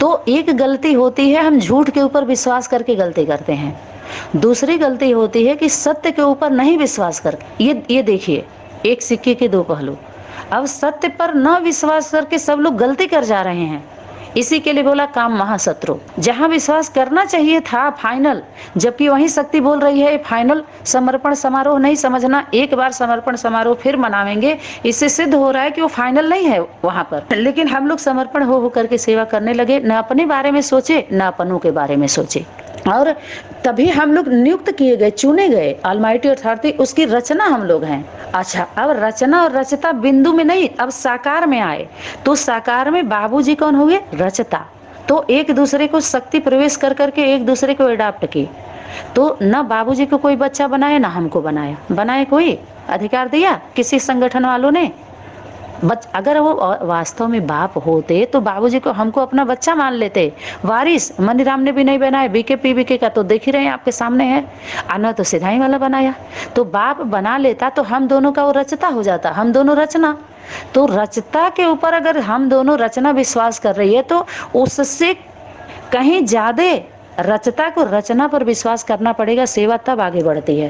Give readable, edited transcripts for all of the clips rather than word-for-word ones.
तो एक गलती होती है हम झूठ के ऊपर विश्वास करके गलती करते हैं, दूसरी गलती होती है कि सत्य के ऊपर नहीं विश्वास कर। ये देखिए, एक सिक्के के दो पहलू। अब सत्य पर न विश्वास करके सब लोग गलती कर जा रहे हैं। इसी के लिए बोला काम महाशत्रु। जहां विश्वास करना चाहिए था फाइनल, जबकि वही शक्ति बोल रही है फाइनल समर्पण समारोह नहीं समझना, एक बार समर्पण समारोह फिर मनावेंगे, इससे सिद्ध हो रहा है कि वो फाइनल नहीं है वहां पर। लेकिन हम लोग समर्पण हो करके सेवा करने लगे, न अपने बारे में सोचे न अपनों के बारे में सोचे, और तभी हम लोग नियुक्त किए गए, चुने गए। ऑलमाइटी अथॉरिटी, उसकी रचना हम लोग हैं। अच्छा, अब रचना और रचता बिंदु में नहीं, अब साकार में आए, तो साकार में बाबूजी कौन हुए? रचता। तो एक दूसरे को शक्ति प्रवेश कर करके एक दूसरे को एडाप्ट किए। तो न बाबूजी को कोई बच्चा बनाया, ना हमको बनाया कोई अधिकार दिया किसी संगठन वालों ने। अगर वो वास्तव में बाप होते तो बाबूजी को हमको अपना बच्चा मान लेते, वारिस। मनीराम ने भी नहीं बनाया, बीके पीबीके का तो देख ही रहे हैं, आपके सामने है। आना तो सिधाई वाला बनाया, तो बाप बना लेता तो हम दोनों का वो रचता हो जाता, हम दोनों रचना। तो रचता के ऊपर अगर हम दोनों रचना विश्वास कर रही है तो उससे कहीं ज्यादा रचता को रचना पर विश्वास करना पड़ेगा, सेवा तब आगे बढ़ती है।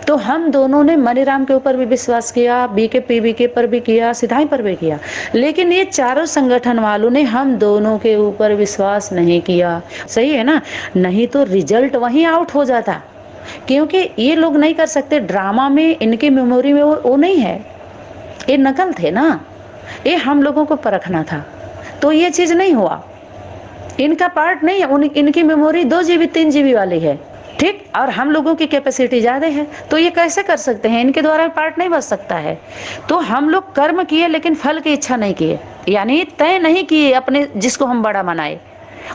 तो हम दोनों ने मनीराम के ऊपर भी विश्वास किया, बीके पीबीके पर भी किया, सिधाई पर भी किया, लेकिन ये चारों संगठन वालों ने हम दोनों के ऊपर विश्वास नहीं किया। सही है ना? नहीं तो रिजल्ट वहीं आउट हो जाता, क्योंकि ये लोग नहीं कर सकते। ड्रामा में इनकी मेमोरी में वो नहीं है, ये नकल थे ना, ये हम लोगों को परखना था, तो ये चीज नहीं हुआ। इनका पार्ट नहीं है, इनकी मेमोरी 2 GB 3 GB वाली है, ठीक, और हम लोगों की कैपेसिटी ज्यादा है, तो ये कैसे कर सकते हैं? इनके द्वारा पार्ट नहीं बच सकता है। तो हम लोग कर्म किए लेकिन फल की इच्छा नहीं किए, यानी तय नहीं किए अपने जिसको हम बड़ा बनाए,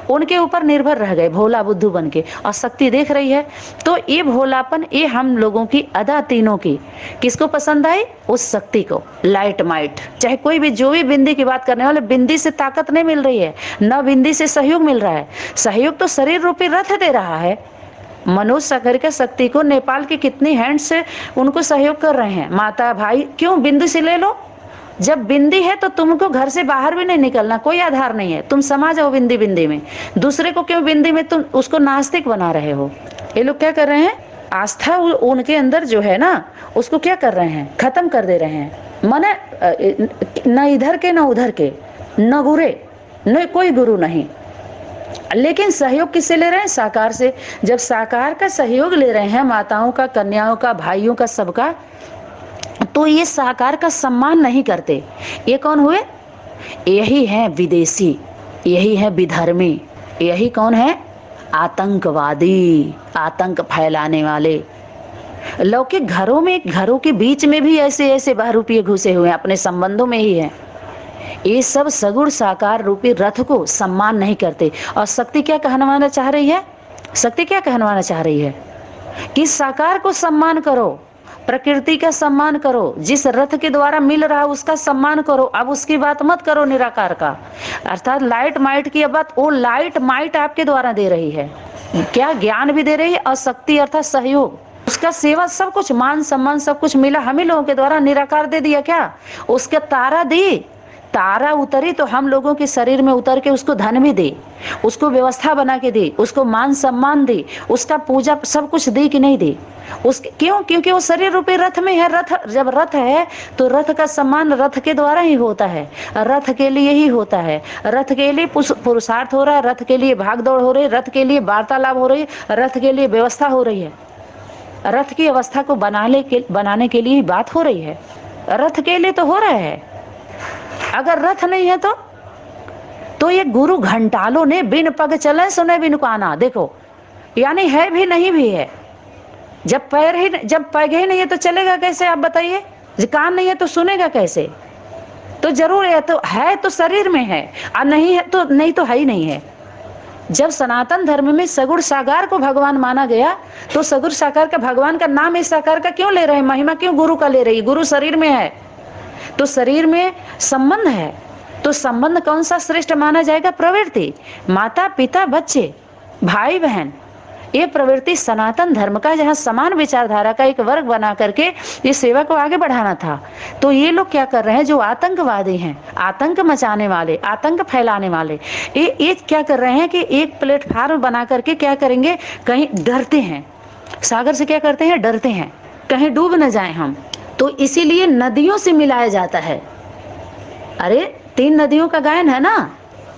उनके ऊपर निर्भर रह गए भोला बुद्धू बन के। और शक्ति देख रही है, तो ये भोलापन, ये हम लोगों की अदा तीनों की किसको पसंद आई? उस शक्ति को, लाइट माइट। चाहे कोई भी, जो भी बिंदी की बात करने वाले, बिंदी से ताकत नहीं मिल रही है, न बिंदी से सहयोग मिल रहा है। सहयोग तो शरीर रूपी रथ दे रहा है। मनोज सागर के शक्ति को नेपाल की कितनी हैंड से उनको सहयोग कर रहे हैं, माता भाई। क्यों? बिंदी से ले लो। जब बिंदी है तो तुमको घर से बाहर भी नहीं निकलना, कोई आधार नहीं है, तुम समा जाओ बिंदी बिंदी में। दूसरे को क्यों बिंदी में तुम उसको नास्तिक बना रहे हो? ये लोग क्या कर रहे हैं? आस्था उनके अंदर जो है ना, उसको क्या कर रहे हैं? खत्म कर दे रहे हैं। माने न इधर के न उधर के, न गुरे, न कोई गुरु नहीं। लेकिन सहयोग किससे ले रहे हैं? साकार से। जब साकार का सहयोग ले रहे हैं, माताओं का, कन्याओं का, भाइयों का, सबका, तो ये साकार का सम्मान नहीं करते। ये कौन हुए? यही है विदेशी, यही है विधर्मी, यही कौन है? आतंकवादी, आतंक फैलाने वाले। लौकिक घरों में, घरों के बीच में भी ऐसे ऐसे बहरूपीय घुसे हुए हैं, अपने संबंधों में ही है। ये सब सगुण साकार रूपी रथ को सम्मान नहीं करते। और शक्ति क्या कहनवाना चाह रही है? शक्ति क्या कहनवाना चाह रही है? कि साकार को सम्मान करो, प्रकृति का सम्मान करो, जिस रथ के द्वारा मिल रहा है उसका सम्मान करो। अब उसकी बात मत करो निराकार का, अर्थात लाइट माइट की बात। वो लाइट माइट आपके द्वारा दे रही है, क्या ज्ञान भी दे रही है, और शक्ति अर्थात सहयोग, उसका सेवा, सब कुछ, मान सम्मान सब कुछ मिला हम ही लोगों के द्वारा। निराकार दे दिया क्या? उसके तारा दी, तारा उतरी तो हम लोगों के शरीर में उतर के उसको धन भी दी, उसको व्यवस्था बना के दी, उसको मान सम्मान दी, उसका पूजा सब कुछ दी कि नहीं दी? क्यों? क्योंकि वो शरीर रूपी रथ में है। रथ, जब रथ है तो रथ का सम्मान रथ के द्वारा ही होता है, रथ के लिए ही होता है, रथ के लिए पुरुषार्थ हो रहा है, रथ के लिए भाग दौड़ हो रही है, रथ के लिए वार्तालाप हो रही है, रथ के लिए व्यवस्था हो रही है, रथ की अवस्था को बनाने के लिए बात हो रही है, रथ के लिए तो हो रहा है। अगर रथ नहीं है तो ये गुरु घंटालों ने बिन पग चले सुने बिन काना, देखो, यानी है भी नहीं भी है। जब पैर ही नहीं है तो चलेगा कैसे? आप बताइए। कान नहीं है तो सुनेगा कैसे? तो जरूर है तो शरीर में है, और नहीं तो है ही नहीं है। जब सनातन धर्म में सगुण साकार को भगवान माना गया, तो सगुण साकार का भगवान का नाम इस साकार का क्यों ले रहे हैं? महिमा क्यों गुरु का ले रही? गुरु शरीर में है, तो शरीर में संबंध है, तो संबंध कौन सा श्रेष्ठ माना जाएगा? प्रवृत्ति, माता पिता बच्चे, भाई बहन, ये प्रवृत्ति सनातन धर्म का, जहाँ समान विचारधारा का एक वर्ग बना करके ये सेवा को आगे बढ़ाना था। तो ये लोग क्या कर रहे हैं, जो आतंकवादी हैं, आतंक मचाने वाले, आतंक फैलाने वाले, ये क्या कर रहे हैं कि एक प्लेटफार्म बना करके क्या करेंगे, कहीं डरते हैं, सागर से क्या करते हैं, डरते हैं कहीं डूब न जाए हम, तो इसीलिए नदियों से मिलाया जाता है। अरे 3 नदियों का गायन है ना,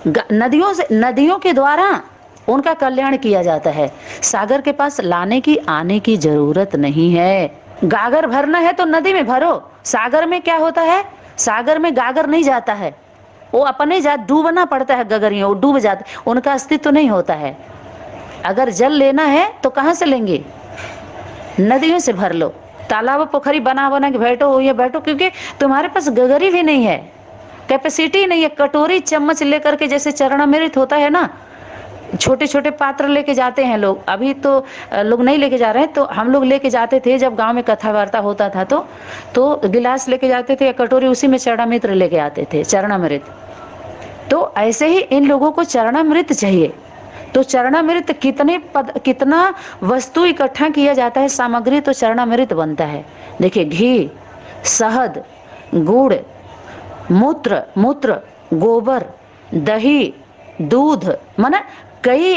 नदियों से, नदियों के द्वारा उनका कल्याण किया जाता है। सागर के पास लाने की, आने की जरूरत नहीं है। गागर भरना है तो नदी में भरो। सागर में क्या होता है, सागर में गागर नहीं जाता है, वो अपने जा डूबना पड़ता है, गगरियों वो डूब जाते, उनका अस्तित्व तो नहीं होता है। अगर जल लेना है तो कहाँ से लेंगे, नदियों से भर लो, तालाब पोखरी बना बना के बैठो, ये बैठो, क्योंकि तुम्हारे पास गगरी भी नहीं है, कैपेसिटी नहीं है। कटोरी चम्मच लेकर के, जैसे चरणामृत होता है ना, छोटे छोटे पात्र लेके जाते हैं लोग, अभी तो लोग नहीं लेके जा रहे हैं, तो हम लोग लेके जाते थे जब गांव में कथा वार्ता होता था, तो गिलास लेके जाते थे या कटोरी, उसी में चरणामृत लेके आते थे, चरणामृत। तो ऐसे ही इन लोगों को चरणामृत चाहिए। तो चरणामृत कितना वस्तु इकट्ठा किया जाता है, सामग्री, तो चरणामृत बनता है। देखिए, घी, शहद, गुड़, मूत्र, गोबर, दही, दूध, माना कई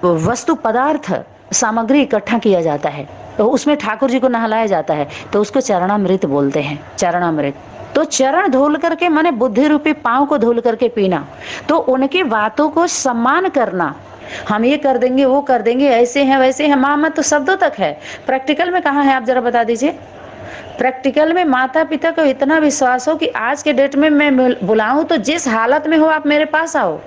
वस्तु पदार्थ, सामग्री इकट्ठा किया जाता है, तो उसमें ठाकुर जी को नहलाया जाता है, तो उसको चरणामृत बोलते हैं, चरणामृत। तो चरण धुल करके, माने बुद्धि रूपी पांव को धुल करके पीना, तो उनकी बातों को सम्मान करना। हम ये कर देंगे, वो कर देंगे, ऐसे हैं वैसे हैं, माँ मत तो शब्दों तक है, प्रैक्टिकल में कहाँ है, आप जरा बता दीजिए। प्रैक्टिकल में माता पिता को इतना विश्वास हो कि आज के डेट में मैं बुलाऊं तो जिस हालत में हो आप मेरे पास आओ।